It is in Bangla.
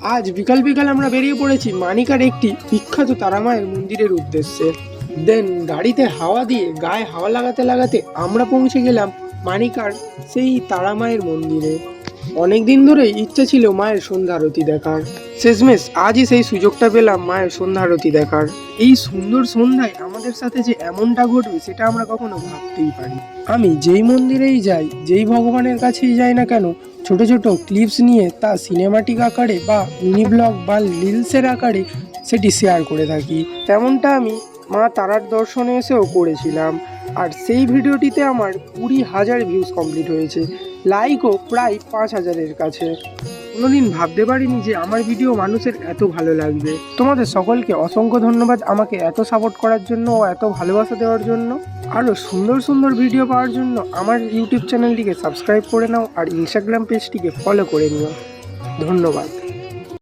আজ বিকাল বিকাল আমরা বেরিয়ে পড়েছি মানিকার একটি বিখ্যাত তারামায়ের মন্দিরের উদ্দেশ্যে। দেন গাড়িতে হাওয়া দিয়ে গায়ে হাওয়া লাগাতে লাগাতে আমরা পৌঁছে গেলাম মানিকার সেই তারামায়ের মন্দিরে। অনেক দিন ধরেই ইচ্ছা ছিল মায়ের সন্ধ্যা আরতি দেখার, শেষমেশ আজই সেই সুযোগটা পেলাম মায়ের সন্ধ্যা আরতি দেখার। এই সুন্দর সন্ধ্যায় আমাদের সাথে যে এমনটা ঘটবে সেটা আমরা কখনো ভাবতেই পারি। আমি যেই মন্দিরেই যাই, যেই ভগবানের কাছেই যাই না কেন, ছোট ছোট ক্লিপস নিয়ে তা সিনেমাটিক আকারে বা মিনি ব্লগ বা রিলসের আকারে সেটি শেয়ার করে থাকি। তেমনটা আমি মা তারার দর্শনে এসেও করেছিলাম, আর সেই ভিডিওটিতে আমার 20,000 ভিউজ কমপ্লিট হয়েছে, লাইকও প্রায় 5,000-এর কাছে। কোনোদিন ভাবতে পারিনি যে আমার ভিডিও মানুষের এত ভালো লাগবে। তোমাদের সকলকে অসংখ্য ধন্যবাদ আমাকে এত সাপোর্ট করার জন্য ও এত ভালোবাসা দেওয়ার জন্য। আরও সুন্দর সুন্দর ভিডিও পাওয়ার জন্য আমার ইউটিউব চ্যানেলটিকে সাবস্ক্রাইব করে নাও আর ইনস্টাগ্রাম পেজটিকে ফলো করে নিও। ধন্যবাদ।